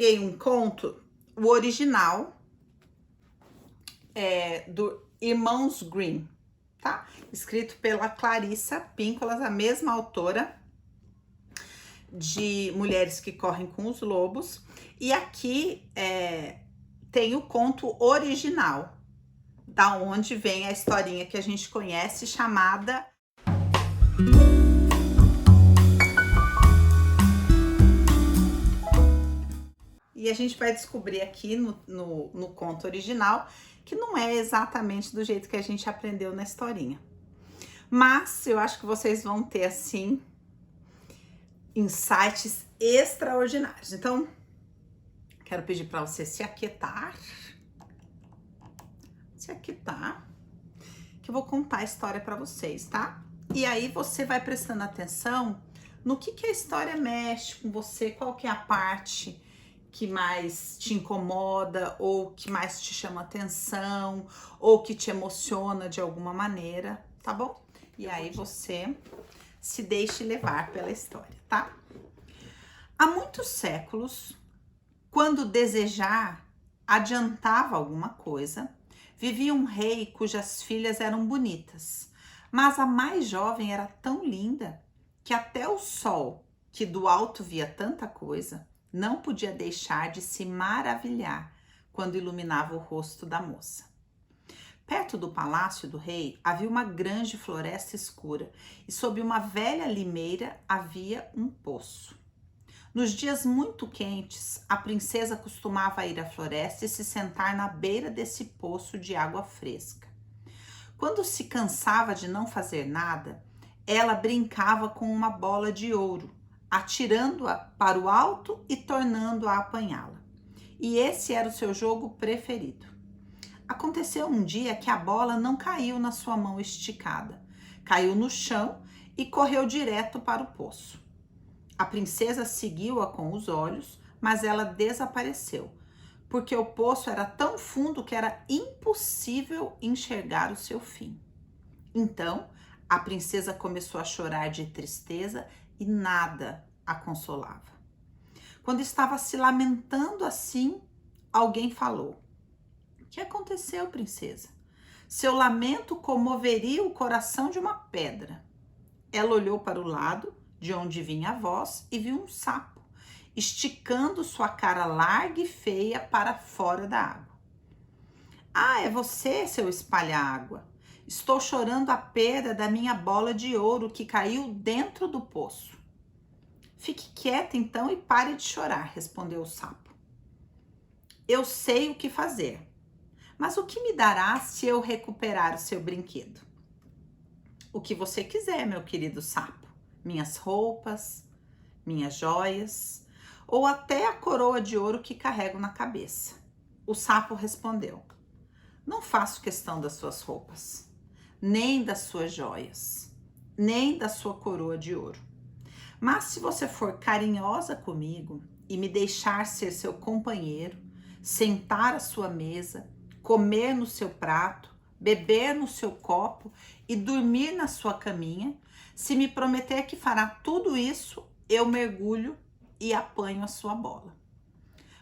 peguei um conto, o original do Irmãos Grimm, tá? Escrito pela Clarissa Pinkola, a mesma autora de Mulheres que Correm com os Lobos. E aqui tem o conto original, da onde vem a historinha que a gente conhece, chamada E a gente vai descobrir aqui no conto original que não é exatamente do jeito que a gente aprendeu na historinha. Mas eu acho que vocês vão ter, assim, insights extraordinários. Então, quero pedir para você se aquietar, que eu vou contar a história para vocês, tá? E aí você vai prestando atenção no que a história mexe com você, qual que é a parte que mais te incomoda, ou que mais te chama atenção, ou que te emociona de alguma maneira, tá bom? E aí você se deixe levar pela história, tá? Há muitos séculos, quando desejar adiantava alguma coisa, vivia um rei cujas filhas eram bonitas, mas a mais jovem era tão linda que até o sol, que do alto via tanta coisa, não podia deixar de se maravilhar quando iluminava o rosto da moça. Perto do palácio do rei havia uma grande floresta escura e sob uma velha limeira havia um poço. Nos dias muito quentes, a princesa costumava ir à floresta e se sentar na beira desse poço de água fresca. Quando se cansava de não fazer nada, ela brincava com uma bola de ouro, atirando-a para o alto e tornando-a a apanhá-la. E esse era o seu jogo preferido. Aconteceu um dia que a bola não caiu na sua mão esticada, caiu no chão e correu direto para o poço. A princesa seguiu-a com os olhos, mas ela desapareceu, porque o poço era tão fundo que era impossível enxergar o seu fim. Então, a princesa começou a chorar de tristeza e nada a consolava. Quando estava se lamentando assim, alguém falou: "O que aconteceu, princesa? Seu lamento comoveria o coração de uma pedra." Ela olhou para o lado de onde vinha a voz e viu um sapo esticando sua cara larga e feia para fora da água. "Ah, é você, seu espalha-água. Estou chorando a perda da minha bola de ouro que caiu dentro do poço." "Fique quieta então e pare de chorar", respondeu o sapo. "Eu sei o que fazer, mas o que me dará se eu recuperar o seu brinquedo?" "O que você quiser, meu querido sapo. Minhas roupas, minhas joias, ou até a coroa de ouro que carrego na cabeça." O sapo respondeu: "Não faço questão das suas roupas, nem das suas joias, nem da sua coroa de ouro. Mas se você for carinhosa comigo e me deixar ser seu companheiro, sentar à sua mesa, comer no seu prato, beber no seu copo e dormir na sua caminha, se me prometer que fará tudo isso, eu mergulho e apanho a sua bola.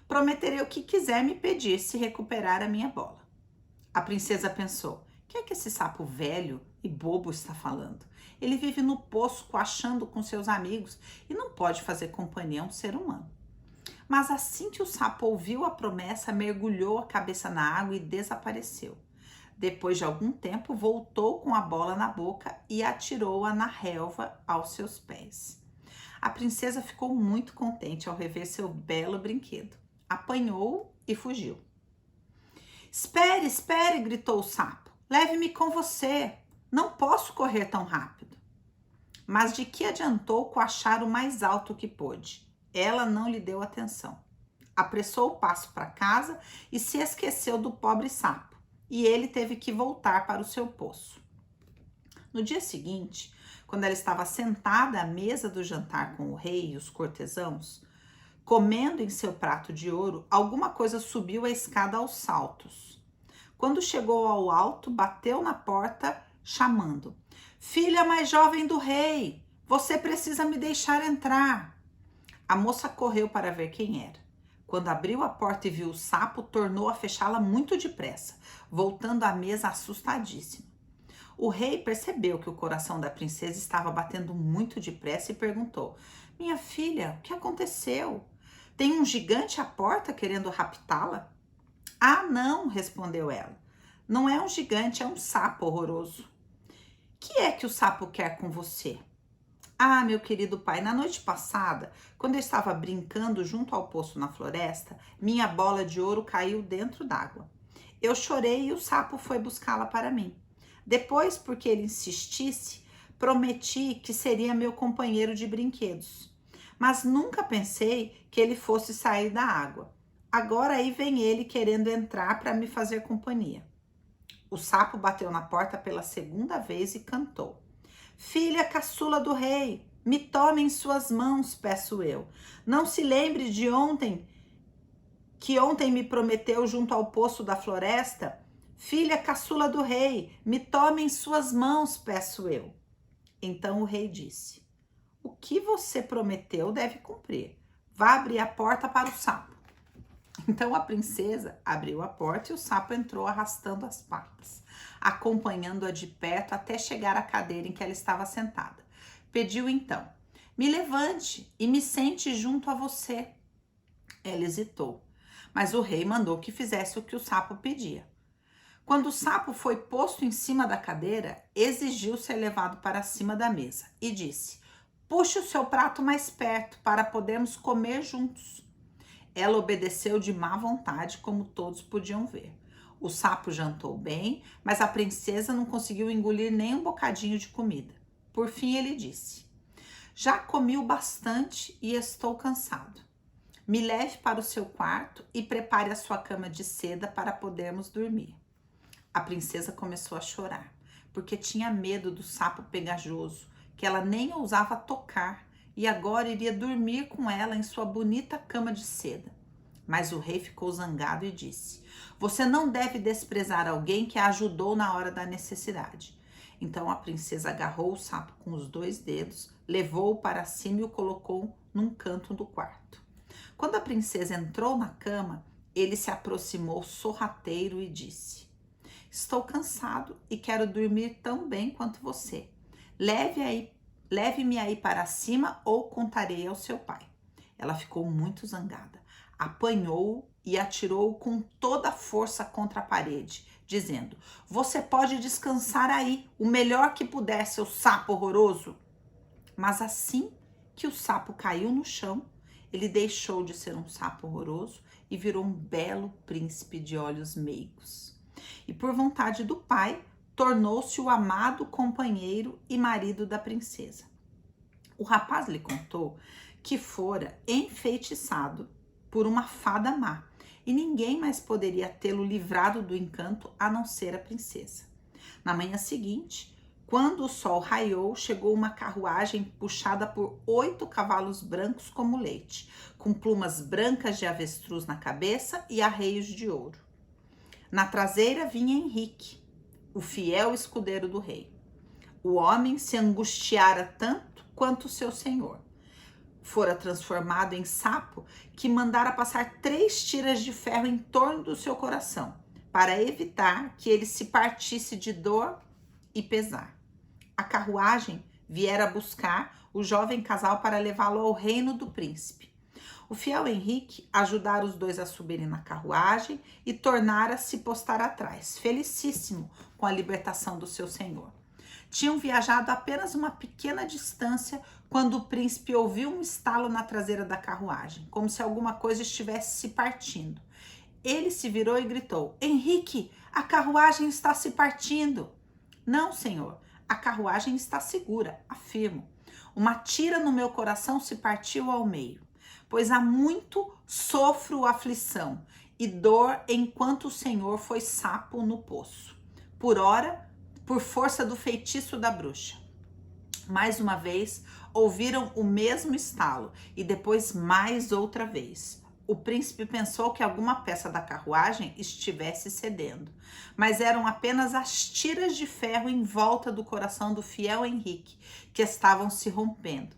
Prometerei o que quiser me pedir se recuperar a minha bola." A princesa pensou: "O que é que esse sapo velho e bobo está falando? Ele vive no poço coachando com seus amigos e não pode fazer companhia a um ser humano." Mas assim que o sapo ouviu a promessa, mergulhou a cabeça na água e desapareceu. Depois de algum tempo, voltou com a bola na boca e atirou-a na relva aos seus pés. A princesa ficou muito contente ao rever seu belo brinquedo. Apanhou-o e fugiu. "Espere, espere!" gritou o sapo. "Leve-me com você. Não posso correr tão rápido." Mas de que adiantou coachar o mais alto que pôde? Ela não lhe deu atenção. Apressou o passo para casa e se esqueceu do pobre sapo, e ele teve que voltar para o seu poço. No dia seguinte, quando ela estava sentada à mesa do jantar com o rei e os cortesãos, comendo em seu prato de ouro, alguma coisa subiu a escada aos saltos. Quando chegou ao alto, bateu na porta, chamando: "Filha mais jovem do rei, você precisa me deixar entrar." A moça correu para ver quem era. Quando abriu a porta e viu o sapo, tornou a fechá-la muito depressa, voltando à mesa assustadíssimo. O rei percebeu que o coração da princesa estava batendo muito depressa e perguntou: Minha filha, o que aconteceu? Tem um gigante à porta querendo raptá-la? Ah, não, respondeu ela. Não é um gigante, é um sapo horroroso. Que é que o sapo quer com você? Ah, meu querido pai, na noite passada, quando eu estava brincando junto ao poço na floresta, minha bola de ouro caiu dentro d'água. Eu chorei e o sapo foi buscá-la para mim. Depois, porque ele insistisse, prometi que seria meu companheiro de brinquedos. Mas nunca pensei que ele fosse sair da água. Agora aí vem ele querendo entrar para me fazer companhia. O sapo bateu na porta pela segunda vez e cantou: Filha caçula do rei, me tome em suas mãos, peço eu. Não se lembre de ontem, que ontem me prometeu junto ao poço da floresta? Filha caçula do rei, me tome em suas mãos, peço eu. Então o rei disse: O que você prometeu deve cumprir. Vá abrir a porta para o sapo. Então a princesa abriu a porta e o sapo entrou arrastando as patas, acompanhando-a de perto até chegar à cadeira em que ela estava sentada. Pediu então: Me levante e me sente junto a você. Ela hesitou, mas o rei mandou que fizesse o que o sapo pedia. Quando o sapo foi posto em cima da cadeira, exigiu ser levado para cima da mesa e disse: Puxe o seu prato mais perto para podermos comer juntos. Ela obedeceu de má vontade, como todos podiam ver. O sapo jantou bem, mas a princesa não conseguiu engolir nem um bocadinho de comida. Por fim, ele disse: Já comi o bastante e estou cansado. Me leve para o seu quarto e prepare a sua cama de seda para podermos dormir. A princesa começou a chorar, porque tinha medo do sapo pegajoso, que ela nem ousava tocar, e agora iria dormir com ela em sua bonita cama de seda. Mas o rei ficou zangado e disse: Você não deve desprezar alguém que a ajudou na hora da necessidade. Então a princesa agarrou o sapo com os 2 dedos, levou-o para cima e o colocou num canto do quarto. Quando a princesa entrou na cama, ele se aproximou sorrateiro e disse: Estou cansado e quero dormir tão bem quanto você. Leve-me aí para cima ou contarei ao seu pai. Ela ficou muito zangada, apanhou-o e atirou-o com toda a força contra a parede, dizendo: Você pode descansar aí, o melhor que puder, seu sapo horroroso. Mas assim que o sapo caiu no chão, ele deixou de ser um sapo horroroso e virou um belo príncipe de olhos meigos. E por vontade do pai, tornou-se o amado companheiro e marido da princesa. O rapaz lhe contou que fora enfeitiçado por uma fada má e ninguém mais poderia tê-lo livrado do encanto a não ser a princesa. Na manhã seguinte, quando o sol raiou, chegou uma carruagem puxada por 8 cavalos brancos como leite, com plumas brancas de avestruz na cabeça e arreios de ouro. Na traseira vinha Henrique, o fiel escudeiro do rei. O homem se angustiara tanto quanto seu senhor. Fora transformado em sapo, que mandara passar 3 tiras de ferro em torno do seu coração, para evitar que ele se partisse de dor e pesar. A carruagem viera buscar o jovem casal para levá-lo ao reino do príncipe. O fiel Henrique ajudara os 2 a subirem na carruagem e tornara a se postar atrás, felicíssimo com a libertação do seu senhor. Tinham viajado apenas uma pequena distância quando o príncipe ouviu um estalo na traseira da carruagem, como se alguma coisa estivesse se partindo. Ele se virou e gritou: Henrique, a carruagem está se partindo. Não, senhor, a carruagem está segura, afirmo. Uma tira no meu coração se partiu ao meio, pois há muito sofro aflição e dor enquanto o senhor foi sapo no poço. Por força do feitiço da bruxa. Mais uma vez, ouviram o mesmo estalo e depois mais outra vez. O príncipe pensou que alguma peça da carruagem estivesse cedendo, mas eram apenas as tiras de ferro em volta do coração do fiel Henrique que estavam se rompendo.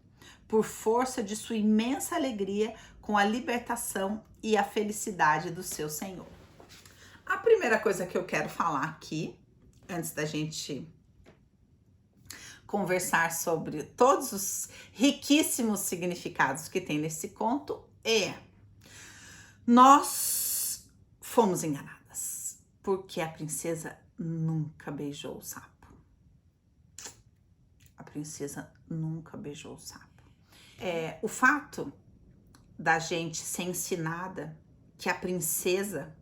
por força de sua imensa alegria com a libertação e a felicidade do seu Senhor. A primeira coisa que eu quero falar aqui, antes da gente conversar sobre todos os riquíssimos significados que tem nesse conto, nós fomos enganadas, porque a princesa nunca beijou o sapo. A princesa nunca beijou o sapo. O fato da gente ser ensinada que a princesa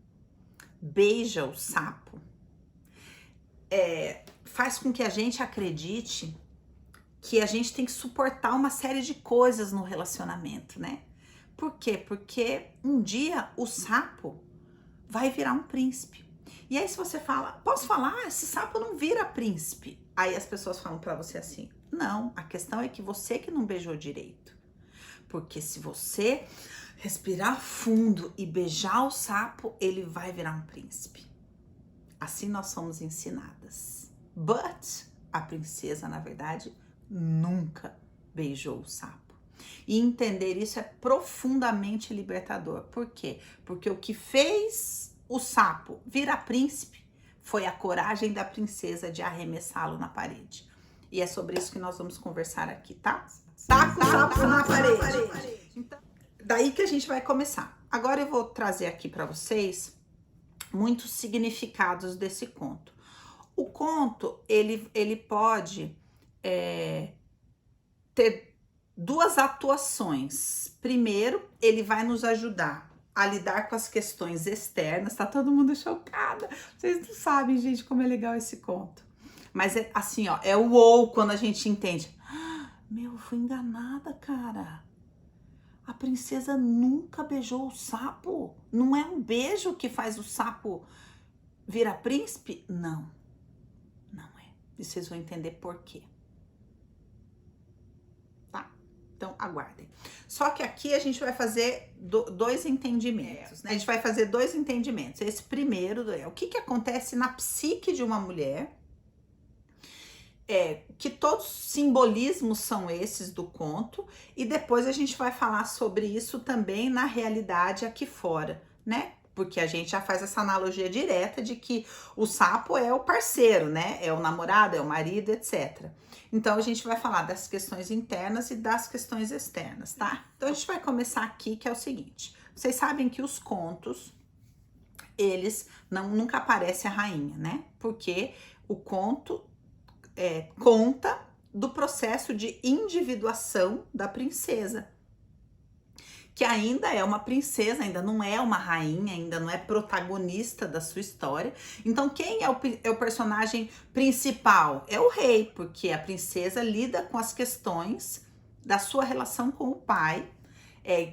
beija o sapo faz com que a gente acredite que a gente tem que suportar uma série de coisas no relacionamento, né? Por quê? Porque um dia o sapo vai virar um príncipe. E aí se você fala, posso falar? Esse sapo não vira príncipe. Aí as pessoas falam pra você assim, não, a questão é que você que não beijou direito. Porque se você respirar fundo e beijar o sapo, ele vai virar um príncipe. Assim nós somos ensinadas. But a princesa, na verdade, nunca beijou o sapo. E entender isso é profundamente libertador. Por quê? Porque o que fez o sapo virar príncipe foi a coragem da princesa de arremessá-lo na parede. E é sobre isso que nós vamos conversar aqui, tá? Taca o sapo na parede. Então, daí que a gente vai começar. Agora eu vou trazer aqui para vocês muitos significados desse conto. O conto, ele pode ter duas atuações. Primeiro, ele vai nos ajudar a lidar com as questões externas. Tá todo mundo chocada. Vocês não sabem, gente, como é legal esse conto. Mas é assim, ó, é o ou quando a gente entende. Meu, eu fui enganada, cara. A princesa nunca beijou o sapo? Não é um beijo que faz o sapo virar príncipe? Não, não é. E vocês vão entender por quê. Tá? Então, aguardem. Só que aqui a gente vai fazer dois entendimentos, né? A gente vai fazer dois entendimentos. Esse primeiro é o que acontece na psique de uma mulher, que todos os simbolismos são esses do conto, e depois a gente vai falar sobre isso também na realidade aqui fora, né? Porque a gente já faz essa analogia direta de que o sapo é o parceiro, né? É o namorado, é o marido, etc. Então a gente vai falar das questões internas e das questões externas, tá? Então a gente vai começar aqui, que é o seguinte. Vocês sabem que os contos, eles nunca aparece a rainha, né? Porque o conto conta do processo de individuação da princesa, que ainda é uma princesa, ainda não é uma rainha, ainda não é protagonista da sua história. Então quem é o personagem principal? É o rei, porque a princesa lida com as questões da sua relação com o pai,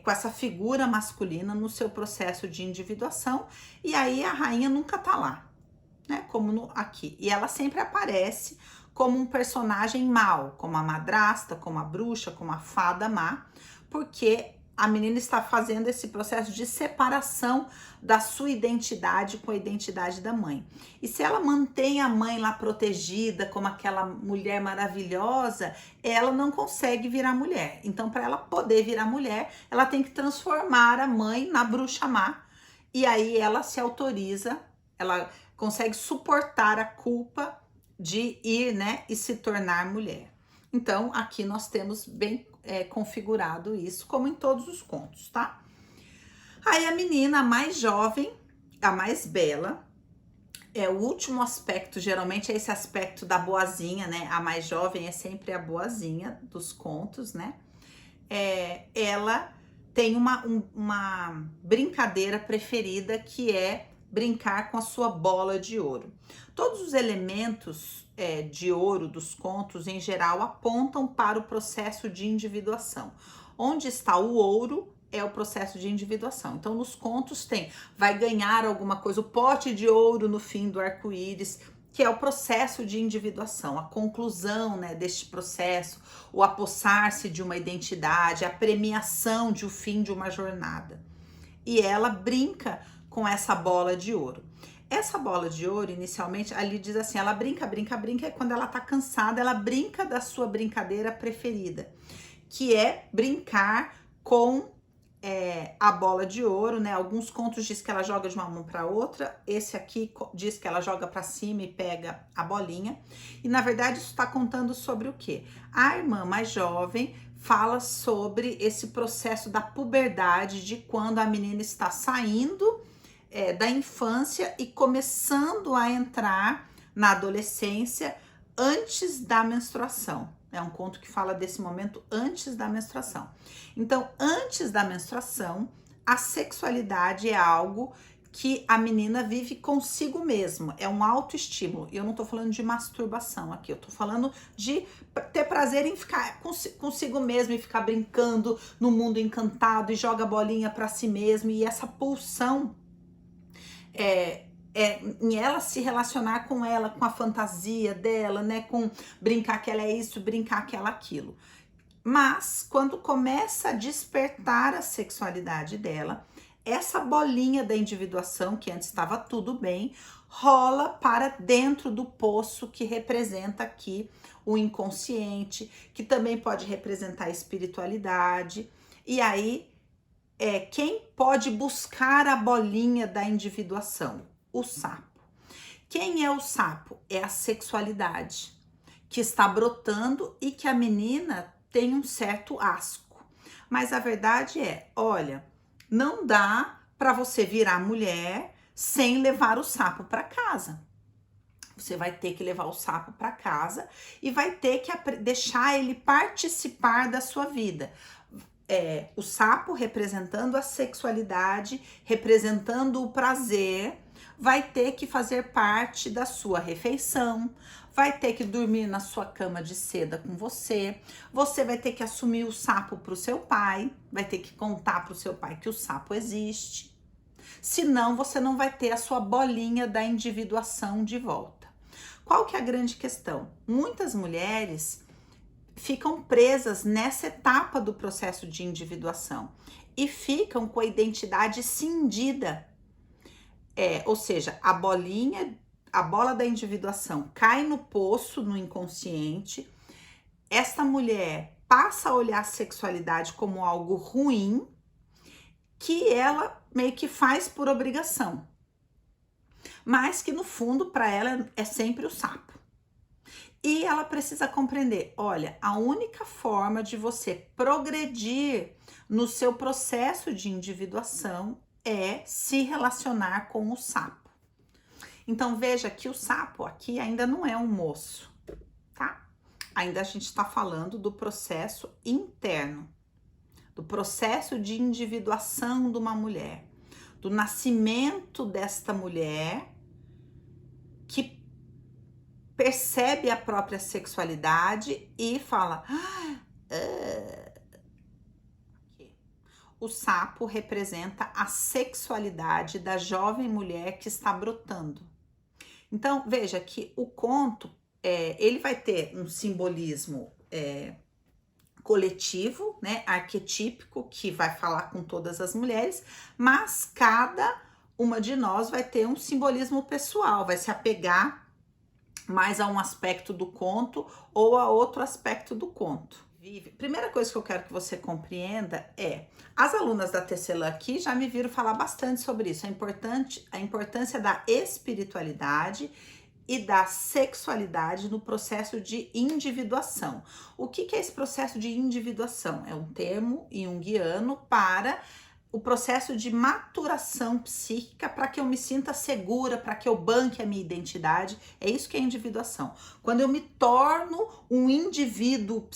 com essa figura masculina no seu processo de individuação, e aí a rainha nunca tá lá, né? Como aqui. E ela sempre aparece como um personagem mau, como a madrasta, como a bruxa, como a fada má, porque a menina está fazendo esse processo de separação da sua identidade com a identidade da mãe. E se ela mantém a mãe lá protegida como aquela mulher maravilhosa, ela não consegue virar mulher. Então, para ela poder virar mulher, ela tem que transformar a mãe na bruxa má. E aí ela se autoriza, ela consegue suportar a culpa de ir, né, e se tornar mulher. Então, aqui nós temos bem configurado isso, como em todos os contos, tá? Aí a menina mais jovem, a mais bela, o último aspecto, geralmente é esse aspecto da boazinha, né? A mais jovem é sempre a boazinha dos contos, né? Ela tem uma brincadeira preferida, que é brincar com a sua bola de ouro. Todos os elementos de ouro dos contos, em geral, apontam para o processo de individuação. Onde está o ouro é o processo de individuação. Então, nos contos vai ganhar alguma coisa, o pote de ouro no fim do arco-íris, que é o processo de individuação, a conclusão, né, deste processo, o apossar-se de uma identidade, a premiação de o fim de uma jornada. E ela brinca com essa bola de ouro. Essa bola de ouro, inicialmente, ali diz assim, ela brinca, e quando ela tá cansada, ela brinca da sua brincadeira preferida. que é brincar com a bola de ouro, né? Alguns contos diz que ela joga de uma mão para outra, esse aqui diz que ela joga para cima e pega a bolinha. E na verdade isso está contando sobre o quê? A irmã mais jovem fala sobre esse processo da puberdade, de quando a menina está saindo da infância e começando a entrar na adolescência antes da menstruação. É um conto que fala desse momento antes da menstruação. Então, antes da menstruação, a sexualidade é algo que a menina vive consigo mesma, é um autoestímulo. E eu não tô falando de masturbação aqui, eu tô falando de ter prazer em ficar consigo mesmo e ficar brincando no mundo encantado e joga bolinha para si mesmo, e essa pulsão em ela se relacionar com ela, com a fantasia dela, né? Com brincar que ela é isso, brincar que ela é aquilo. Mas quando começa a despertar a sexualidade dela, essa bolinha da individuação, que antes estava tudo bem, rola para dentro do poço que representa aqui o inconsciente, que também pode representar a espiritualidade. E aí, quem pode buscar a bolinha da individuação? O sapo. Quem é o sapo? É a sexualidade que está brotando e que a menina tem um certo asco. Mas a verdade é, olha, não dá para você virar mulher sem levar o sapo para casa. Você vai ter que levar o sapo para casa e vai ter que deixar ele participar da sua vida. O sapo representando a sexualidade, representando o prazer, vai ter que fazer parte da sua refeição, vai ter que dormir na sua cama de seda com você, você vai ter que assumir o sapo para o seu pai, vai ter que contar para o seu pai que o sapo existe, senão você não vai ter a sua bolinha da individuação de volta. Qual que é a grande questão? Muitas mulheres ficam presas nessa etapa do processo de individuação e ficam com a identidade cindida. Ou seja, a bola da individuação cai no poço, no inconsciente. Esta mulher passa a olhar a sexualidade como algo ruim, que ela meio que faz por obrigação, mas que no fundo para ela é sempre o sapo. E ela precisa compreender, olha, a única forma de você progredir no seu processo de individuação é se relacionar com o sapo. Então veja que o sapo aqui ainda não é um moço, tá? Ainda a gente está falando do processo interno, do processo de individuação de uma mulher, do nascimento desta mulher que percebe a própria sexualidade e fala... O sapo representa a sexualidade da jovem mulher que está brotando. Então, veja que o conto, ele vai ter um simbolismo coletivo, né, arquetípico, que vai falar com todas as mulheres, mas cada uma de nós vai ter um simbolismo pessoal, vai se apegar mais a um aspecto do conto ou a outro aspecto do conto. Primeira coisa que eu quero que você compreenda as alunas da Tecelã aqui já me viram falar bastante sobre isso, a importância da espiritualidade e da sexualidade no processo de individuação. O que é esse processo de individuação? É um termo junguiano para o processo de maturação psíquica, para que eu me sinta segura, para que eu banque a minha identidade. É isso que é individuação. Quando eu me torno um indivíduo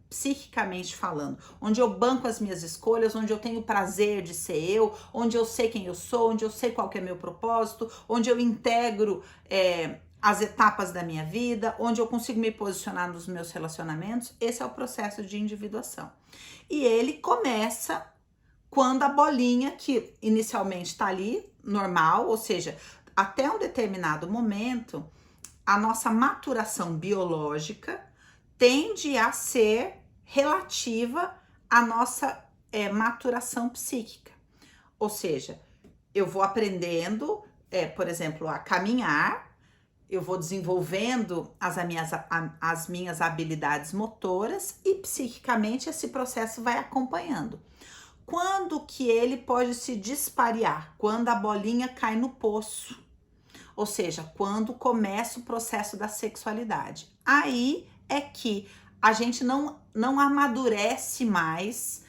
psiquicamente falando, onde eu banco as minhas escolhas, onde eu tenho prazer de ser eu, onde eu sei quem eu sou, onde eu sei qual que é meu propósito, onde eu integro as etapas da minha vida, onde eu consigo me posicionar nos meus relacionamentos. Esse é o processo de individuação. E ele começa quando a bolinha, que inicialmente está ali, normal, ou seja, até um determinado momento, a nossa maturação biológica tende a ser relativa à nossa maturação psíquica. Ou seja, eu vou aprendendo, por exemplo, a caminhar, eu vou desenvolvendo as minhas habilidades motoras e psiquicamente esse processo vai acompanhando. Quando que ele pode se disparear? Quando a bolinha cai no poço. Ou seja, quando começa o processo da sexualidade. Aí é que a gente não amadurece mais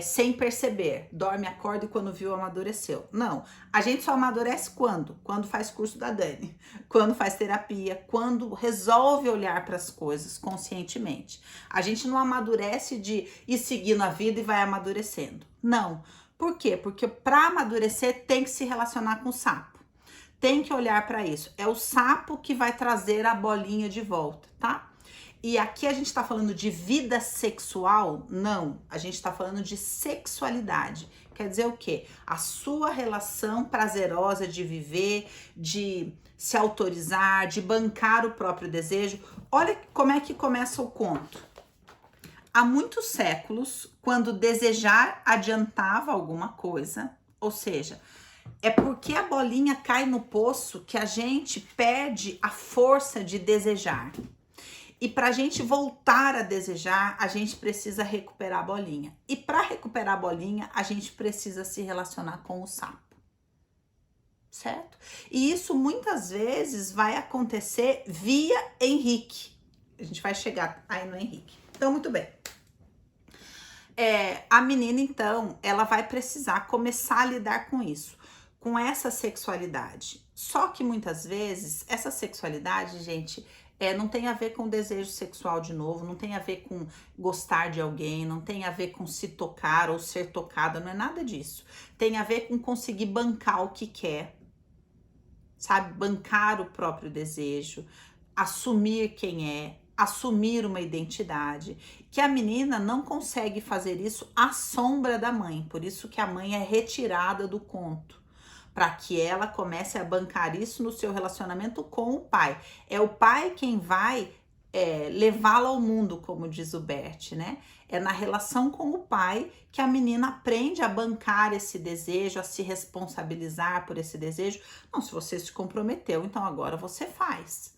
sem perceber. Dorme, acorda e quando viu, amadureceu. Não, a gente só amadurece quando? Quando faz curso da Dani, quando faz terapia, quando resolve olhar para as coisas conscientemente. A gente não amadurece de ir seguindo a vida e vai amadurecendo. Não. Por quê? Porque para amadurecer tem que se relacionar com o sapo. Tem que olhar para isso. É o sapo que vai trazer a bolinha de volta, tá? E aqui a gente tá falando de vida sexual? Não, a gente tá falando de sexualidade. Quer dizer o quê? A sua relação prazerosa de viver, de se autorizar, de bancar o próprio desejo. Olha como é que começa o conto. Há muitos séculos, quando desejar adiantava alguma coisa, ou seja, é porque a bolinha cai no poço que a gente perde a força de desejar. E para a gente voltar a desejar, a gente precisa recuperar a bolinha. E para recuperar a bolinha, a gente precisa se relacionar com o sapo. Certo? E isso muitas vezes vai acontecer via Henrique. A gente vai chegar aí no Henrique. Então, muito bem. A menina, então, ela vai precisar começar a lidar com isso, com essa sexualidade. Só que muitas vezes, essa sexualidade, gente, não tem a ver com desejo sexual de novo, não tem a ver com gostar de alguém, não tem a ver com se tocar ou ser tocada, não é nada disso. Tem a ver com conseguir bancar o que quer, sabe? Bancar o próprio desejo, assumir quem é, assumir uma identidade, que a menina não consegue fazer isso à sombra da mãe, por isso que a mãe é retirada do conto, para que ela comece a bancar isso no seu relacionamento com o pai. É o pai quem vai levá-la ao mundo, como diz o Bert, né? É na relação com o pai que a menina aprende a bancar esse desejo, a se responsabilizar por esse desejo. Não, se você se comprometeu, então agora você faz.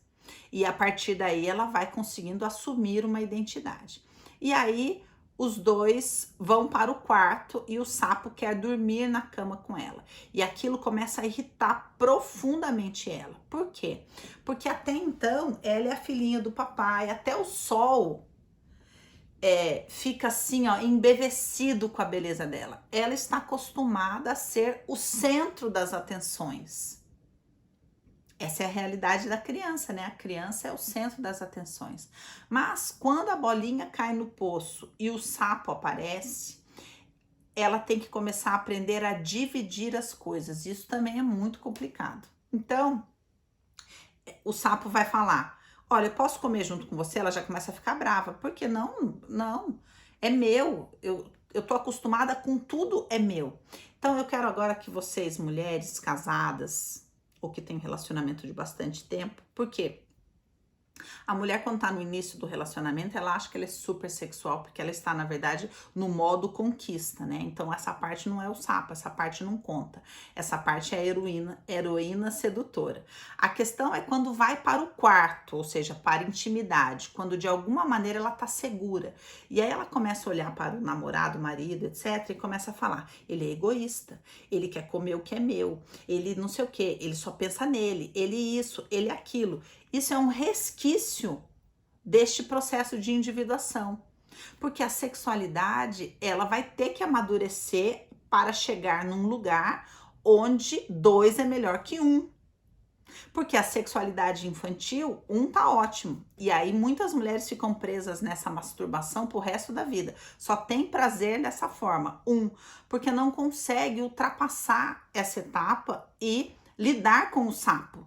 E a partir daí ela vai conseguindo assumir uma identidade. E aí os dois vão para o quarto e o sapo quer dormir na cama com ela. E aquilo começa a irritar profundamente ela. Por quê? Porque até então ela é a filhinha do papai, até o sol fica assim, ó, embevecido com a beleza dela. Ela está acostumada a ser o centro das atenções. Essa é a realidade da criança, né? A criança é o centro das atenções. Mas quando a bolinha cai no poço e o sapo aparece, ela tem que começar a aprender a dividir as coisas. Isso também é muito complicado. Então, o sapo vai falar: olha, eu posso comer junto com você? Ela já começa a ficar brava. Por que não? Não, é meu. Eu tô acostumada com tudo é meu. Então, eu quero agora que vocês, mulheres casadas, ou que tem relacionamento de bastante tempo, por quê? A mulher, quando tá no início do relacionamento, ela acha que ela é super sexual, porque ela está, na verdade, no modo conquista, né? Então, essa parte não é o sapo, essa parte não conta. Essa parte é a heroína sedutora. A questão é quando vai para o quarto, ou seja, para a intimidade, quando de alguma maneira ela tá segura. E aí ela começa a olhar para o namorado, o marido, etc, e começa a falar: ele é egoísta, ele quer comer o que é meu, ele não sei o que, ele só pensa nele, ele isso, ele aquilo. Isso é um resquício deste processo de individuação, porque a sexualidade ela vai ter que amadurecer para chegar num lugar onde dois é melhor que um, porque a sexualidade infantil, tá ótimo, e aí muitas mulheres ficam presas nessa masturbação pro resto da vida, só tem prazer dessa forma, porque não consegue ultrapassar essa etapa e lidar com o sapo.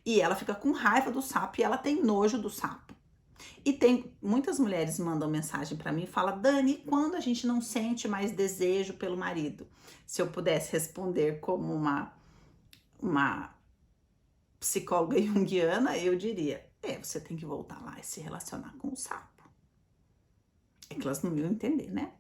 E ela fica com raiva do sapo e ela tem nojo do sapo. E tem muitas mulheres mandam mensagem para mim e falam: Dani, quando a gente não sente mais desejo pelo marido? Se eu pudesse responder como uma psicóloga junguiana, eu diria: você tem que voltar lá e se relacionar com o sapo. É que elas não iam entender, né?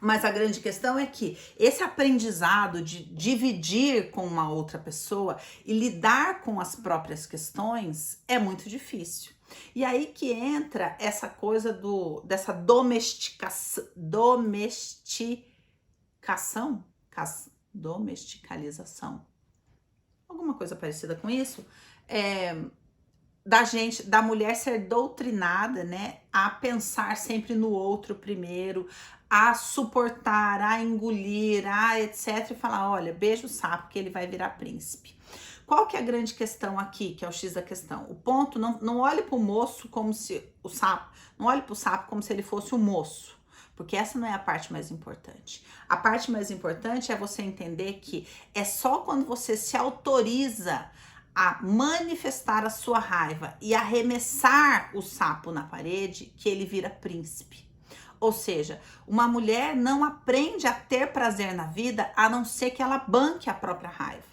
Mas a grande questão é que esse aprendizado de dividir com uma outra pessoa e lidar com as próprias questões é muito difícil. E aí que entra essa coisa dessa domesticalização, alguma coisa parecida com isso, da mulher ser doutrinada, né, a pensar sempre no outro primeiro, a suportar, a engolir, a etc, e falar, olha, beija o sapo que ele vai virar príncipe. Qual que é a grande questão aqui, que é o X da questão? O ponto, não olhe para o moço como se o sapo, não olhe para o sapo como se ele fosse o moço, porque essa não é a parte mais importante. A parte mais importante é você entender que é só quando você se autoriza a manifestar a sua raiva e arremessar o sapo na parede que ele vira príncipe. Ou seja, uma mulher não aprende a ter prazer na vida a não ser que ela banque a própria raiva.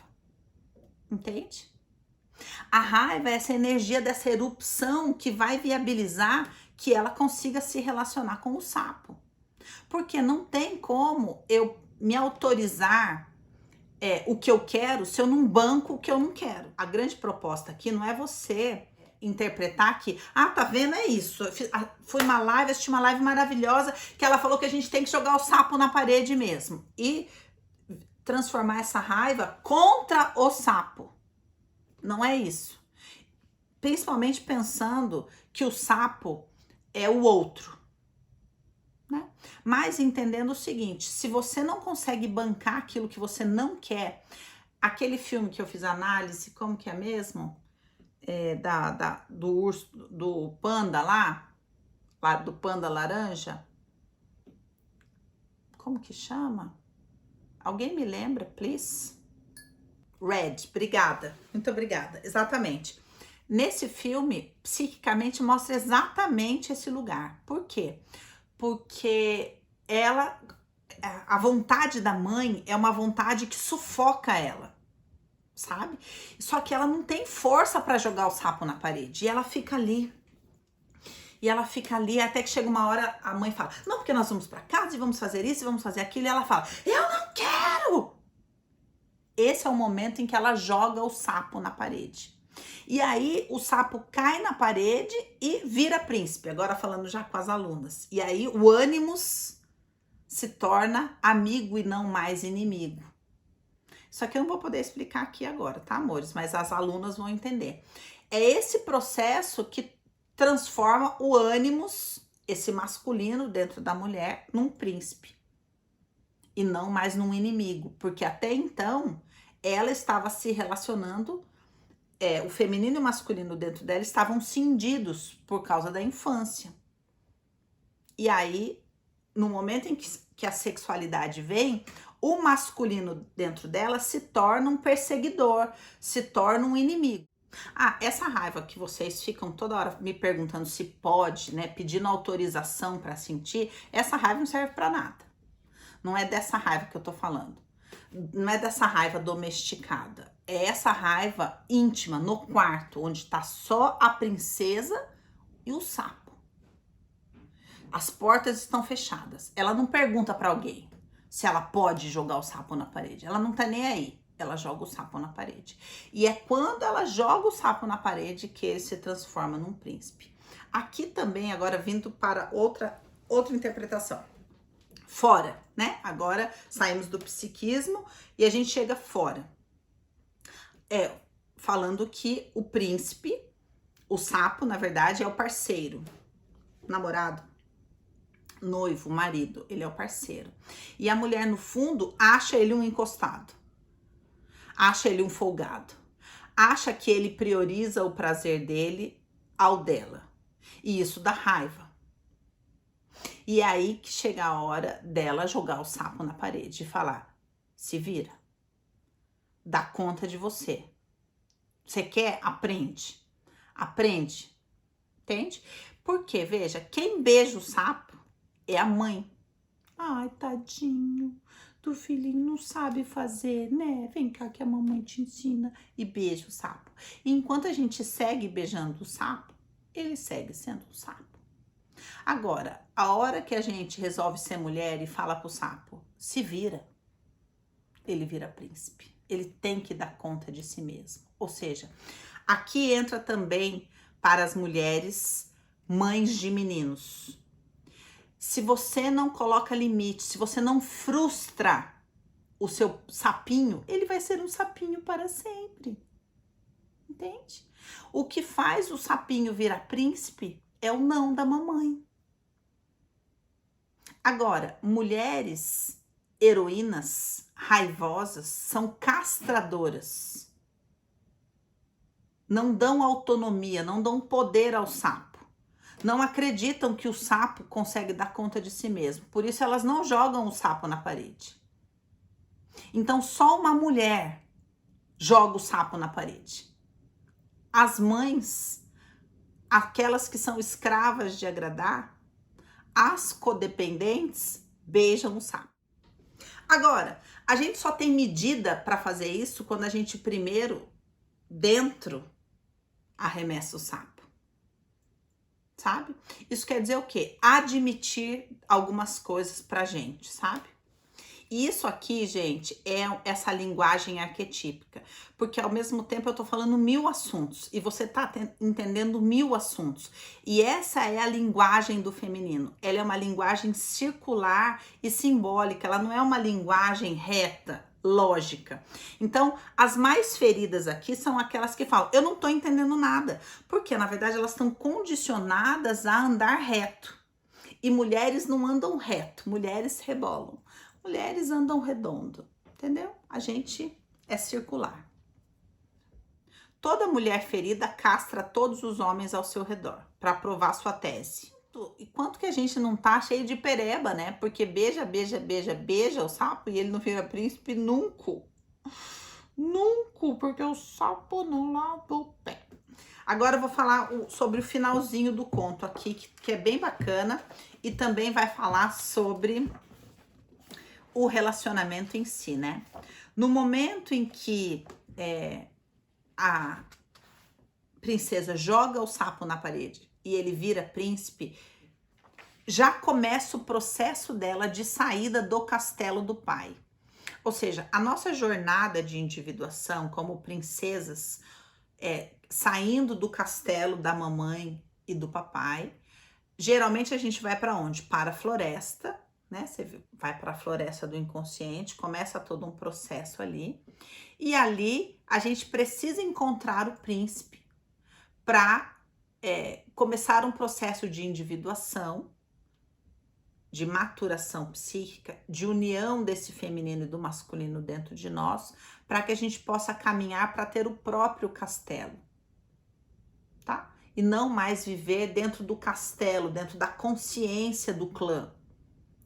Entende? A raiva é essa energia dessa erupção que vai viabilizar que ela consiga se relacionar com o sapo. Porque não tem como eu me autorizar o que eu quero se eu não banco o que eu não quero. A grande proposta aqui não é você interpretar que, tá vendo, é isso. Fui uma live, assisti uma live maravilhosa que ela falou que a gente tem que jogar o sapo na parede mesmo. E transformar essa raiva contra o sapo. Não é isso. Principalmente pensando que o sapo é o outro. Né? Mas entendendo o seguinte, se você não consegue bancar aquilo que você não quer, aquele filme que eu fiz análise, como que é mesmo? Do urso, do panda lá do panda laranja, como que chama? Alguém me lembra, please? Red, obrigada, muito obrigada, exatamente. Nesse filme, psiquicamente mostra exatamente esse lugar. Por quê? Porque a vontade da mãe é uma vontade que sufoca ela, sabe? Só que ela não tem força para jogar o sapo na parede, e ela fica ali. E ela fica ali até que chega uma hora, a mãe fala, não, porque nós vamos para casa e vamos fazer isso e vamos fazer aquilo, e ela fala, eu não quero! Esse é o momento em que ela joga o sapo na parede. E aí o sapo cai na parede e vira príncipe. Agora falando já com as alunas. E aí o ânimos se torna amigo e não mais inimigo. Isso aqui eu não vou poder explicar aqui agora, tá, amores? Mas as alunas vão entender. É esse processo que transforma o ânimos, esse masculino dentro da mulher, num príncipe. E não mais num inimigo. Porque até então ela estava se relacionando, o feminino e o masculino dentro dela estavam cindidos por causa da infância. E aí, no momento em que a sexualidade vem, o masculino dentro dela se torna um perseguidor, se torna um inimigo. Essa raiva que vocês ficam toda hora me perguntando se pode, né, pedindo autorização para sentir, essa raiva não serve para nada. Não é dessa raiva que eu tô falando. Não é dessa raiva domesticada. É essa raiva íntima, no quarto, onde tá só a princesa e o sapo. As portas estão fechadas. Ela não pergunta para alguém se ela pode jogar o sapo na parede. Ela não tá nem aí. Ela joga o sapo na parede. E é quando ela joga o sapo na parede que ele se transforma num príncipe. Aqui também, agora vindo para outra interpretação. Fora, né? Agora saímos do psiquismo e a gente chega fora. Falando que o príncipe, o sapo, na verdade, é o parceiro, namorado, noivo, marido, ele é o parceiro. E a mulher, no fundo, acha ele um encostado, acha ele um folgado, acha que ele prioriza o prazer dele ao dela. E isso dá raiva. E é aí que chega a hora dela jogar o sapo na parede e falar, se vira, dá conta de você. Você quer? Aprende. Aprende. Entende? Porque, veja, quem beija o sapo é a mãe. Ai, tadinho, do filhinho não sabe fazer, né? Vem cá que a mamãe te ensina. E beija o sapo. E enquanto a gente segue beijando o sapo, ele segue sendo um sapo. Agora, a hora que a gente resolve ser mulher e fala pro sapo, se vira, ele vira príncipe. Ele tem que dar conta de si mesmo. Ou seja, aqui entra também para as mulheres mães de meninos. Se você não coloca limite, se você não frustra o seu sapinho, ele vai ser um sapinho para sempre. Entende? O que faz o sapinho virar príncipe é o não da mamãe. Agora, mulheres heroínas raivosas são castradoras. Não dão autonomia, não dão poder ao sapo. Não acreditam que o sapo consegue dar conta de si mesmo. Por isso elas não jogam o sapo na parede. Então só uma mulher joga o sapo na parede. As mães, aquelas que são escravas de agradar, as codependentes, beijam o sapo. Agora, a gente só tem medida para fazer isso quando a gente primeiro, dentro, arremessa o sapo. Sabe? Isso quer dizer o quê? Admitir algumas coisas pra gente, sabe? E isso aqui, gente, é essa linguagem arquetípica, porque ao mesmo tempo eu tô falando 1000 assuntos e você tá entendendo 1000 assuntos. E essa é a linguagem do feminino. Ela é uma linguagem circular e simbólica, ela não é uma linguagem reta, lógica. Então, as mais feridas aqui são aquelas que falam, eu não tô entendendo nada, porque na verdade elas estão condicionadas a andar reto. E mulheres não andam reto, mulheres rebolam. Mulheres andam redondo, entendeu? A gente é circular. Toda mulher ferida castra todos os homens ao seu redor para provar sua tese. E quanto que a gente não tá cheio de pereba, né? Porque beija, beija, beija, beija o sapo e ele não vira príncipe nunca. Nunca, porque o sapo não lava o pé. Agora eu vou falar sobre o finalzinho do conto aqui, que é bem bacana. E também vai falar sobre o relacionamento em si, né? No momento em que a princesa joga o sapo na parede e ele vira príncipe, já começa o processo dela de saída do castelo do pai. Ou seja, a nossa jornada de individuação como princesas, saindo do castelo da mamãe e do papai, geralmente a gente vai para onde? Para a floresta, né? Você vai para a floresta do inconsciente, começa todo um processo ali. E ali a gente precisa encontrar o príncipe para começar um processo de individuação, de maturação psíquica, de união desse feminino e do masculino dentro de nós, para que a gente possa caminhar para ter o próprio castelo, tá? E não mais viver dentro do castelo, dentro da consciência do clã.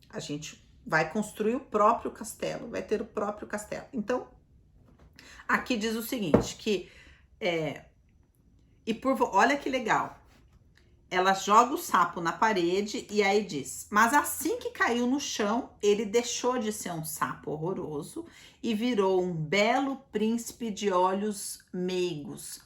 A gente vai construir o próprio castelo, vai ter o próprio castelo. Então, aqui diz o seguinte, que olha que legal, ela joga o sapo na parede e aí diz, mas assim que caiu no chão, ele deixou de ser um sapo horroroso e virou um belo príncipe de olhos meigos.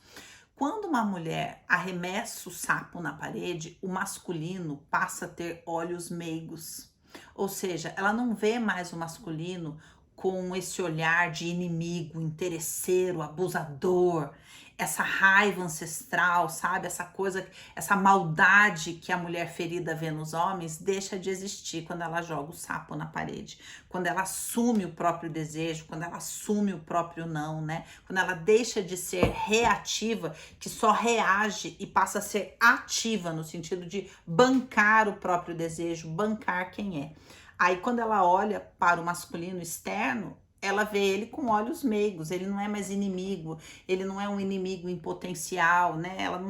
Quando uma mulher arremessa o sapo na parede, o masculino passa a ter olhos meigos. Ou seja, ela não vê mais o masculino com esse olhar de inimigo, interesseiro, abusador, essa raiva ancestral, sabe? Essa coisa, essa maldade que a mulher ferida vê nos homens deixa de existir quando ela joga o sapo na parede. Quando ela assume o próprio desejo, quando ela assume o próprio não, né? Quando ela deixa de ser reativa, que só reage e passa a ser ativa no sentido de bancar o próprio desejo, bancar quem é. Aí quando ela olha para o masculino externo, ela vê ele com olhos meigos, ele não é mais inimigo, ele não é um inimigo em potencial, né? Ela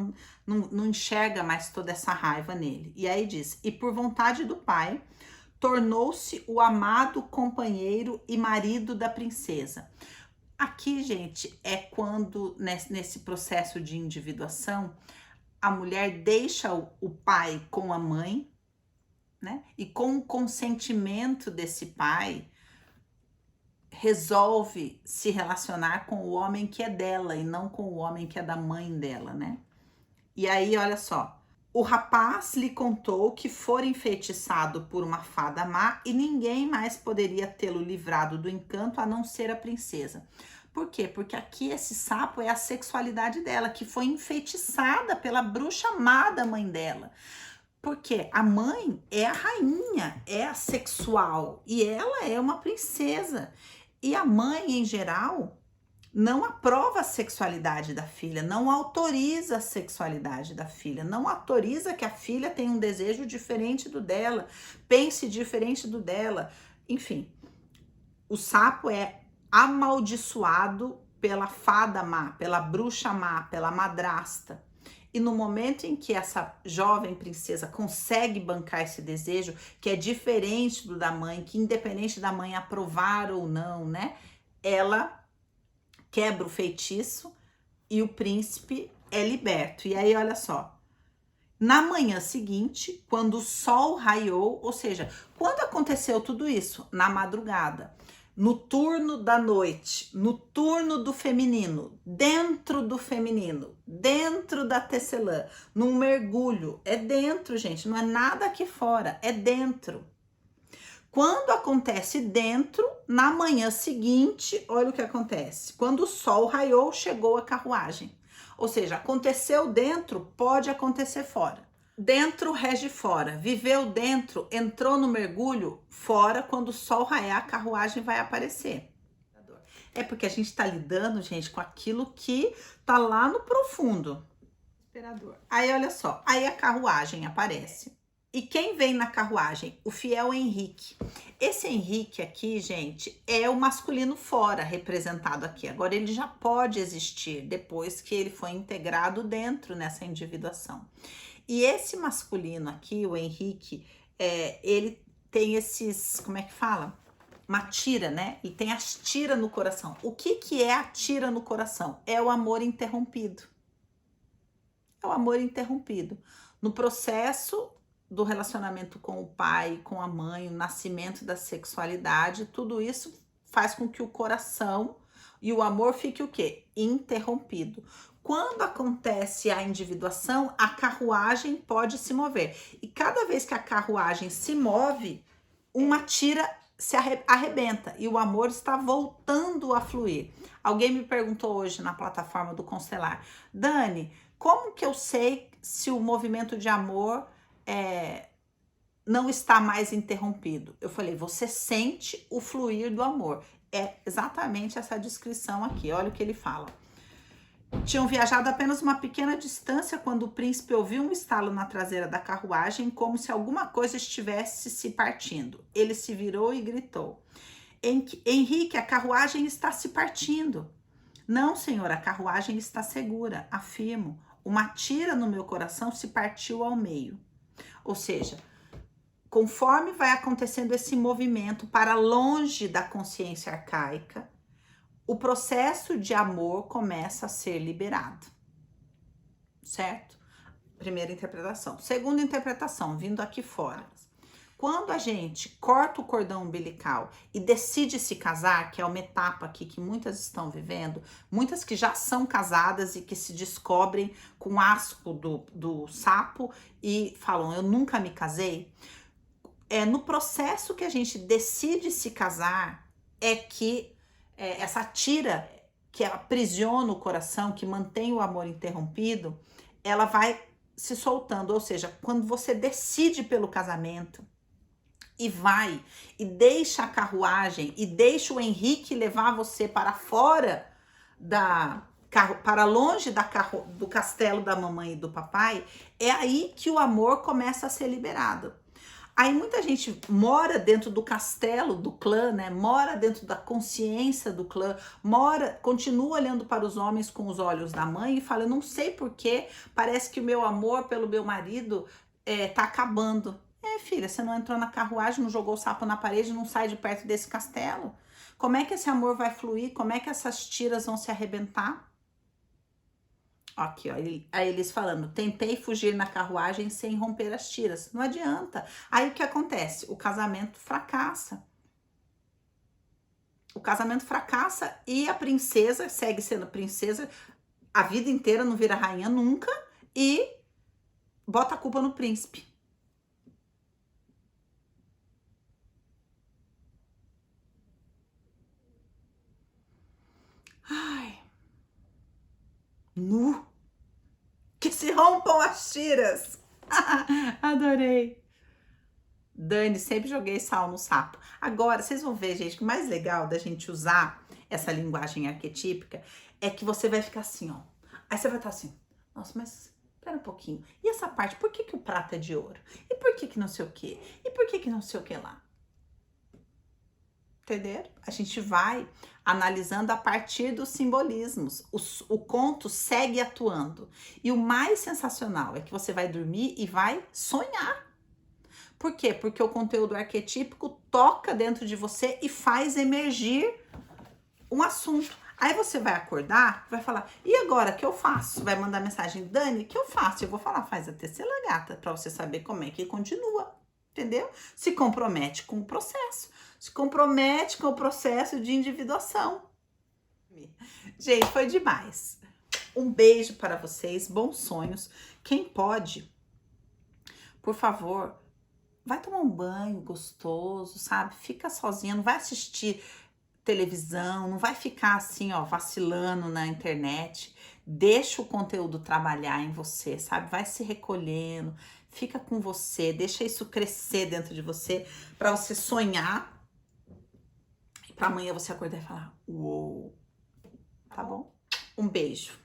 não enxerga mais toda essa raiva nele. E aí diz, e por vontade do pai, tornou-se o amado companheiro e marido da princesa. Aqui, gente, é quando, nesse processo de individuação, a mulher deixa o pai com a mãe, né? E com o consentimento desse pai, resolve se relacionar com o homem que é dela e não com o homem que é da mãe dela, né? E aí, olha só, O rapaz lhe contou que fora enfeitiçado por uma fada má e ninguém mais poderia tê-lo livrado do encanto a não ser a princesa. Por quê? Porque aqui esse sapo é a sexualidade dela, que foi enfeitiçada pela bruxa má da mãe dela. Porque a mãe é a rainha, é a sexual e ela é uma princesa. E a mãe, em geral, não aprova a sexualidade da filha, não autoriza a sexualidade da filha, não autoriza que a filha tenha um desejo diferente do dela, pense diferente do dela. Enfim, o sapo é amaldiçoado pela fada má, pela bruxa má, pela madrasta. E no momento em que essa jovem princesa consegue bancar esse desejo, que é diferente do da mãe, que independente da mãe aprovar ou não, né, ela quebra o feitiço e o príncipe é liberto. E aí, olha só, na manhã seguinte, quando o sol raiou, ou seja, quando aconteceu tudo isso? Na madrugada, no turno da noite, no turno do feminino, dentro do feminino, dentro da tecelã, num mergulho. É dentro, gente, não é nada aqui fora, é dentro. Quando acontece dentro, na manhã seguinte, olha o que acontece. Quando o sol raiou, chegou a carruagem. Ou seja, aconteceu dentro, pode acontecer fora. Dentro rege fora. Viveu dentro, entrou no mergulho, fora. Quando o sol raiar, a carruagem vai aparecer. É porque a gente está lidando, gente, com aquilo que tá lá no profundo. Aí, olha só, aí a carruagem aparece. E quem vem na carruagem? O fiel Henrique. Esse Henrique aqui, gente, é o masculino fora representado aqui. Agora ele já pode existir depois que ele foi integrado dentro nessa individuação. E esse masculino aqui, o Henrique, ele tem esses, como é que fala? Uma tira, né? E tem as tiras no coração. O que é a tira no coração? É o amor interrompido. É o amor interrompido. No processo do relacionamento com o pai, com a mãe, o nascimento da sexualidade, tudo isso faz com que o coração e o amor fique o quê? Interrompido. Quando acontece a individuação, a carruagem pode se mover. E cada vez que a carruagem se move, uma tira se arrebenta e o amor está voltando a fluir. Alguém me perguntou hoje na plataforma do Constelar: Dani, como que eu sei se o movimento de amor não está mais interrompido? Eu falei, você sente o fluir do amor. É exatamente essa descrição aqui. Olha o que ele fala. Tinham viajado apenas uma pequena distância quando o príncipe ouviu um estalo na traseira da carruagem, como se alguma coisa estivesse se partindo. Ele se virou e gritou: Henrique, a carruagem está se partindo. Não, senhor, a carruagem está segura, afirmo. Uma tira no meu coração se partiu ao meio. Ou seja, conforme vai acontecendo esse movimento para longe da consciência arcaica, o processo de amor começa a ser liberado. Certo? Primeira interpretação. Segunda interpretação, vindo aqui fora. Quando a gente corta o cordão umbilical e decide se casar, que é uma etapa aqui que muitas estão vivendo, muitas que já são casadas e que se descobrem com asco do sapo e falam, eu nunca me casei. No processo que a gente decide se casar, é que essa tira que aprisiona o coração, que mantém o amor interrompido, ela vai se soltando. Ou seja, quando você decide pelo casamento, e vai, e deixa a carruagem, e deixa o Henrique levar você para fora para longe do castelo da mamãe e do papai, é aí que o amor começa a ser liberado. Aí muita gente mora dentro do castelo do clã, né? Mora dentro da consciência do clã, continua olhando para os homens com os olhos da mãe e fala, eu não sei porquê, parece que o meu amor pelo meu marido tá acabando. Filha, você não entrou na carruagem, não jogou o sapo na parede, não sai de perto desse castelo. Como é que esse amor vai fluir? Como é que essas tiras vão se arrebentar? Aqui, ó, aí eles falando, tentei fugir na carruagem sem romper as tiras. Não adianta. Aí o que acontece? O casamento fracassa. O casamento fracassa e a princesa segue sendo princesa a vida inteira, não vira rainha nunca, e bota a culpa no príncipe. Ai. Nu. Que se rompam as tiras. Adorei. Dani, sempre joguei sal no sapo. Agora, vocês vão ver, gente, que o mais legal da gente usar essa linguagem arquetípica é que você vai ficar assim, ó. Aí você vai estar assim, nossa, mas espera um pouquinho. E essa parte, por que que o prato é de ouro? E por que que não sei o quê? E por que que não sei o que lá? Entenderam? A gente vai analisando a partir dos simbolismos. O conto segue atuando. E o mais sensacional é que você vai dormir e vai sonhar. Por quê? Porque o conteúdo arquetípico toca dentro de você e faz emergir um assunto. Aí você vai acordar, vai falar, e agora, o que eu faço? Vai mandar mensagem, Dani, o que eu faço? Eu vou falar, faz a terceira gata, para você saber como é que continua, entendeu? Se compromete com o processo, se compromete com o processo de individuação. Gente, foi demais. Um beijo para vocês, bons sonhos. Quem pode, por favor, vai tomar um banho gostoso, sabe? Fica sozinha, não vai assistir televisão, não vai ficar assim, ó, vacilando na internet. Deixa o conteúdo trabalhar em você, sabe? Vai se recolhendo, fica com você, deixa isso crescer dentro de você para você sonhar e para amanhã você acordar e falar: "Uou". Tá bom? Um beijo.